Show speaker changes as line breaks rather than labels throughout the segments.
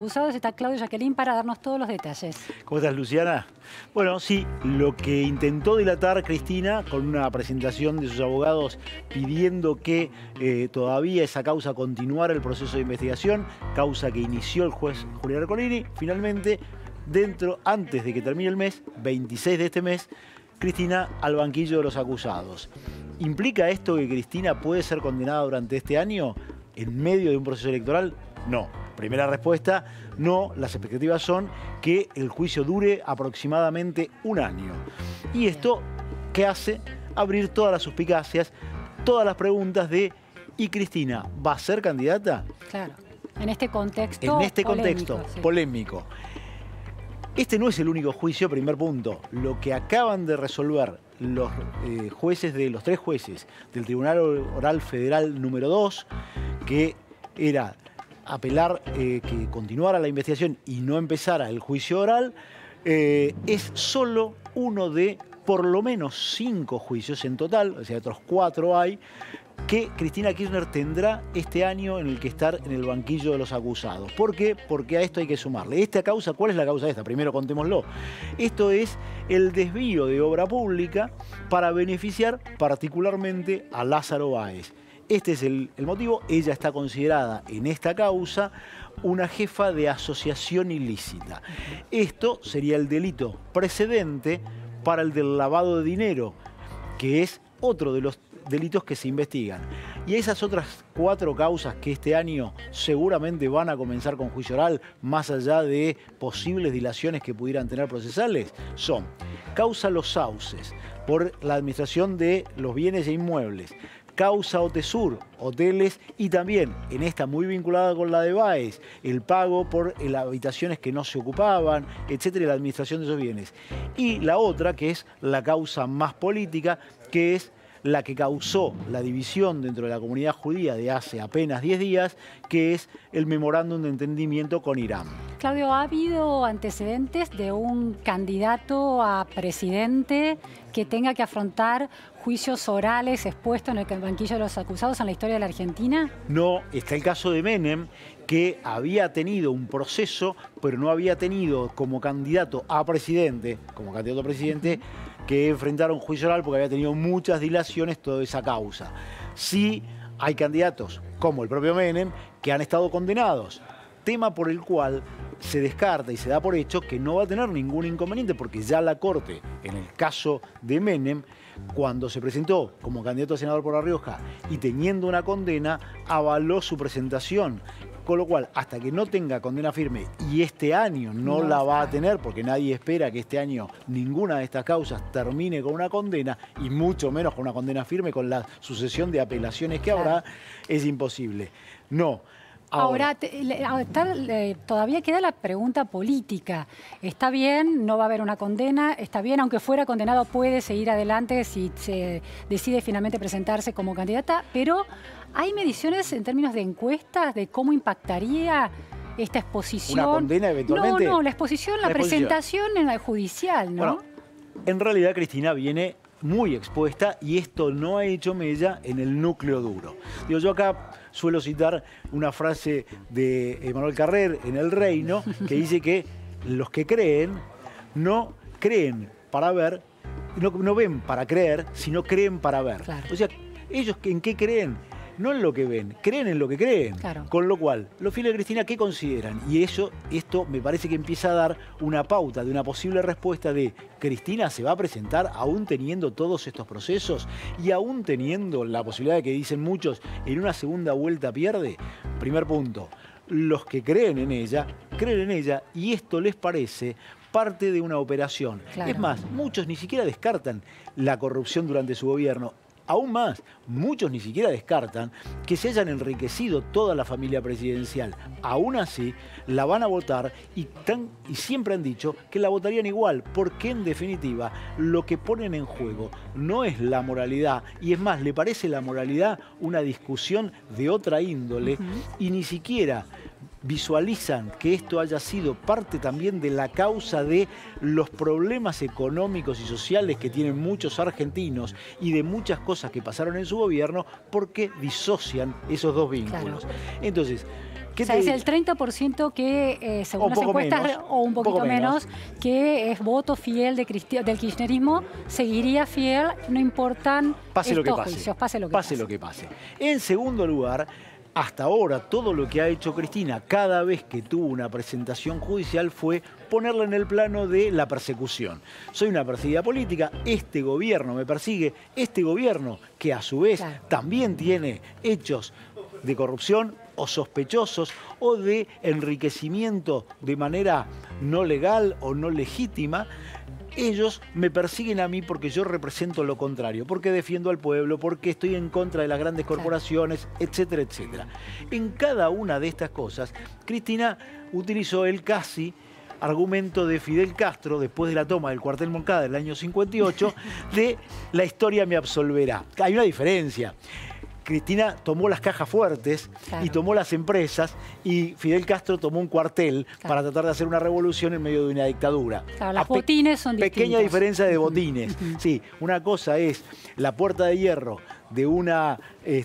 Acusados está Claudio Jacqueline para darnos todos los detalles.
¿Cómo estás, Luciana? Bueno, sí, lo que intentó dilatar Cristina con una presentación de sus abogados pidiendo que todavía esa causa continuara el proceso de investigación, causa que inició el juez Julián Ercolini, finalmente, antes de que termine el mes, 26 de este mes, Cristina al banquillo de los acusados. ¿Implica esto que Cristina puede ser condenada durante este año en medio de un proceso electoral? No. Primera respuesta, no. Las expectativas son que el juicio dure aproximadamente un año. Y esto, ¿qué hace? Abrir todas las suspicacias, todas las preguntas de ¿y Cristina va a ser candidata?
Claro, en este contexto
polémico. Este no es el único juicio, primer punto. Lo que acaban de resolver los los tres jueces del Tribunal Oral Federal número 2, que era apelar que continuara la investigación y no empezara el juicio oral, es solo uno de por lo menos 5 juicios en total, o sea, otros 4 hay, que Cristina Kirchner tendrá este año en el que estar en el banquillo de los acusados. ¿Por qué? Porque a esto hay que sumarle. Esta causa, ¿cuál es la causa de esta? Primero contémoslo. Esto es el desvío de obra pública para beneficiar particularmente a Lázaro Báez. Este es el motivo. Ella está considerada en esta causa una jefa de asociación ilícita. Esto sería el delito precedente para el del lavado de dinero, que es otro de los delitos que se investigan. Y esas otras 4 causas que este año seguramente van a comenzar con juicio oral, más allá de posibles dilaciones que pudieran tener procesales, son causa Los Sauces, por la administración de los bienes e inmuebles, causa Otesur, hoteles, y también, en esta muy vinculada con la de Báez, el pago por las habitaciones que no se ocupaban, etcétera, y la administración de esos bienes. Y la otra, que es la causa más política, que es la que causó la división dentro de la comunidad judía de hace apenas 10 días, que es el memorándum de entendimiento con Irán.
Claudio, ¿ha habido antecedentes de un candidato a presidente que tenga que afrontar juicios orales expuestos en el banquillo de los acusados en la historia de la Argentina?
No, está el caso de Menem, que había tenido un proceso, pero no había tenido como candidato a presidente, que enfrentar un juicio oral porque había tenido muchas dilaciones toda esa causa. Sí hay candidatos, como el propio Menem, que han estado condenados, tema por el cual se descarta y se da por hecho que no va a tener ningún inconveniente, porque ya la Corte, en el caso de Menem, cuando se presentó como candidato a senador por La Rioja y teniendo una condena, avaló su presentación. Con lo cual, hasta que no tenga condena firme, y este año no la va a tener, porque nadie espera que este año ninguna de estas causas termine con una condena, y mucho menos con una condena firme, con la sucesión de apelaciones que habrá, es imposible. No.
Ahora, todavía queda la pregunta política. Está bien, no va a haber una condena, está bien, aunque fuera condenado puede seguir adelante si se decide finalmente presentarse como candidata, pero ¿hay mediciones en términos de encuestas de cómo impactaría esta exposición?
¿Una condena eventualmente?
No, la exposición, la presentación en la judicial, ¿no?
Bueno, en realidad Cristina viene muy expuesta y esto no ha hecho mella en el núcleo duro. Digo, yo acá suelo citar una frase de Emmanuel Carrer en El Reino, que dice que los que creen no creen para ver, no ven para creer, sino creen para ver.
Claro.
O sea, ellos ¿en qué creen? No en lo que ven, creen en lo que creen.
Claro.
Con lo cual, los fieles de Cristina, ¿qué consideran? Y esto me parece que empieza a dar una pauta de una posible respuesta de Cristina se va a presentar aún teniendo todos estos procesos y aún teniendo la posibilidad de que dicen muchos, en una segunda vuelta pierde. Primer punto, los que creen en ella y esto les parece parte de una operación.
Claro.
Es más, muchos ni siquiera descartan la corrupción durante su gobierno. Aún más, muchos ni siquiera descartan que se hayan enriquecido toda la familia presidencial. Aún así, la van a votar y siempre han dicho que la votarían igual, porque en definitiva lo que ponen en juego no es la moralidad, y es más, le parece la moralidad una discusión de otra índole, y ni siquiera visualizan que esto haya sido parte también de la causa de los problemas económicos y sociales que tienen muchos argentinos y de muchas cosas que pasaron en su gobierno, porque disocian esos dos vínculos.
Claro.
Entonces,
O sea, es el 30% que, según las encuestas, o un poquito menos, que es voto fiel del kirchnerismo, seguiría fiel, no importan estos juicios, pase lo que pase.
En segundo lugar, hasta ahora, todo lo que ha hecho Cristina cada vez que tuvo una presentación judicial fue ponerla en el plano de la persecución. Soy una perseguida política, este gobierno me persigue, este gobierno que a su vez también tiene hechos de corrupción o sospechosos o de enriquecimiento de manera no legal o no legítima. Ellos me persiguen a mí porque yo represento lo contrario, porque defiendo al pueblo, porque estoy en contra de las grandes corporaciones, etcétera, etcétera. En cada una de estas cosas, Cristina utilizó el casi argumento de Fidel Castro, después de la toma del cuartel Moncada del año 58, de la historia me absolverá. Hay una diferencia. Cristina tomó las cajas fuertes y tomó las empresas y Fidel Castro tomó un cuartel para tratar de hacer una revolución en medio de una dictadura.
Claro, las botines son distintos.
Pequeña diferencia de botines. Sí, una cosa es la puerta de hierro de una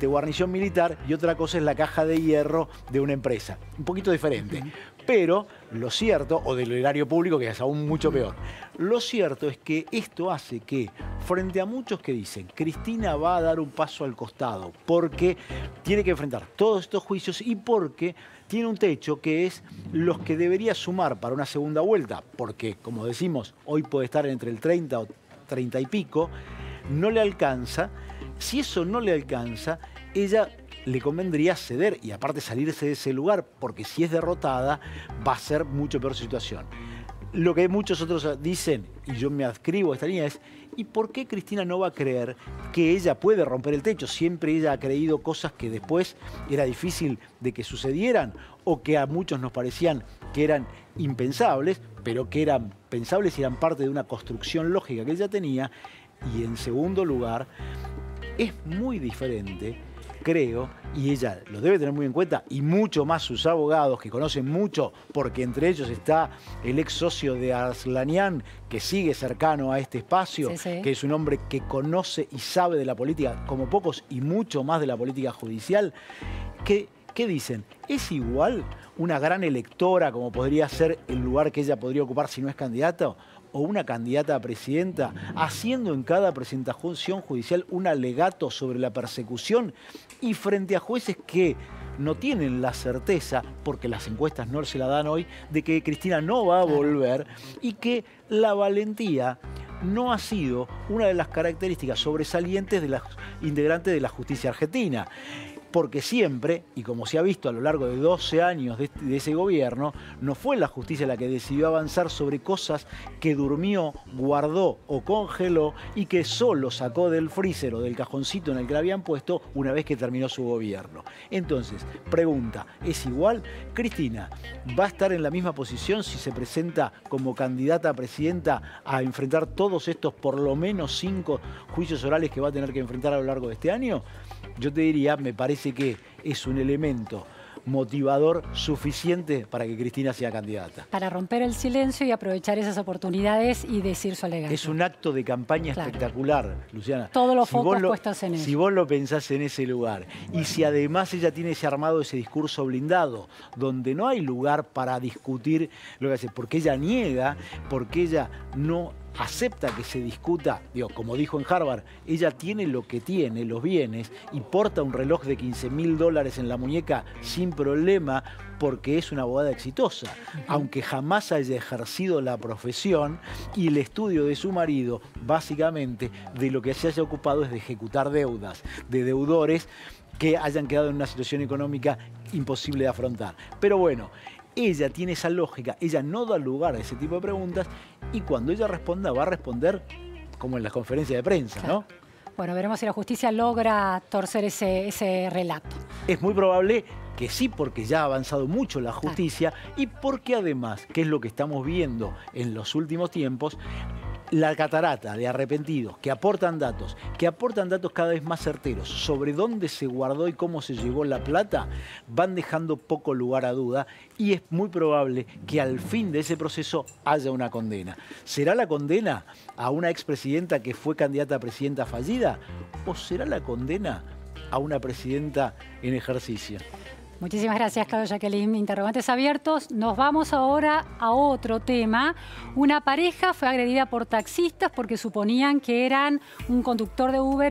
guarnición militar y otra cosa es la caja de hierro de una empresa. Un poquito diferente. Pero lo cierto, o del erario público, que es aún mucho peor, lo cierto es que esto hace que, frente a muchos que dicen Cristina va a dar un paso al costado porque tiene que enfrentar todos estos juicios y porque tiene un techo que es los que debería sumar para una segunda vuelta, porque, como decimos, hoy puede estar entre el 30 o 30 y pico, no le alcanza. Si eso no le alcanza, ella le convendría ceder y aparte salirse de ese lugar, porque si es derrotada va a ser mucho peor situación. Lo que muchos otros dicen, y yo me adscribo a esta línea, es ¿y por qué Cristina no va a creer que ella puede romper el techo? Siempre ella ha creído cosas que después era difícil de que sucedieran o que a muchos nos parecían que eran impensables, pero que eran pensables y eran parte de una construcción lógica que ella tenía. Y en segundo lugar, es muy diferente, creo, y ella lo debe tener muy en cuenta, y mucho más sus abogados, que conocen mucho, porque entre ellos está el ex socio de Arslanian, que sigue cercano a este espacio, que es un hombre que conoce y sabe de la política como pocos, y mucho más de la política judicial, ¿qué dicen? ¿Es igual una gran electora, como podría ser el lugar que ella podría ocupar si no es candidata? ¿O una candidata a presidenta haciendo en cada presentación judicial un alegato sobre la persecución y frente a jueces que no tienen la certeza, porque las encuestas no se la dan hoy, de que Cristina no va a volver y que la valentía no ha sido una de las características sobresalientes de las integrantes de la justicia argentina? Porque siempre, y como se ha visto a lo largo de 12 años de ese gobierno, no fue la justicia la que decidió avanzar sobre cosas que durmió, guardó o congeló y que solo sacó del freezer o del cajoncito en el que la habían puesto una vez que terminó su gobierno. Entonces, pregunta, ¿es igual? Cristina, ¿va a estar en la misma posición si se presenta como candidata a presidenta a enfrentar todos estos por lo menos 5 juicios orales que va a tener que enfrentar a lo largo de este año? Yo te diría, me parece que es un elemento motivador suficiente para que Cristina sea candidata.
Para romper el silencio y aprovechar esas oportunidades y decir su alegato.
Es un acto de campaña espectacular, Luciana.
Todos los focos puestos en eso.
Si vos lo pensás en ese lugar, y si además ella tiene ese armado, ese discurso blindado, donde no hay lugar para discutir lo que hace, porque ella niega, porque ella no acepta que se discuta, digo, como dijo en Harvard, ella tiene lo que tiene, los bienes, y porta un reloj de $15.000 en la muñeca sin problema porque es una abogada exitosa, aunque jamás haya ejercido la profesión, y el estudio de su marido, básicamente, de lo que se haya ocupado es de ejecutar deudas, de deudores que hayan quedado en una situación económica imposible de afrontar. Pero bueno, ella tiene esa lógica, ella no da lugar a ese tipo de preguntas y cuando ella responda va a responder como en las conferencias de prensa, ¿no?
Bueno, veremos si la justicia logra torcer ese relato.
Es muy probable que sí, porque ya ha avanzado mucho la justicia y porque además, que es lo que estamos viendo en los últimos tiempos, la catarata de arrepentidos que aportan datos cada vez más certeros sobre dónde se guardó y cómo se llevó la plata, van dejando poco lugar a duda y es muy probable que al fin de ese proceso haya una condena. ¿Será la condena a una expresidenta que fue candidata a presidenta fallida? ¿O será la condena a una presidenta en ejercicio?
Muchísimas gracias, Claudia Jacqueline. Interrogantes abiertos. Nos vamos ahora a otro tema. Una pareja fue agredida por taxistas porque suponían que eran un conductor de Uber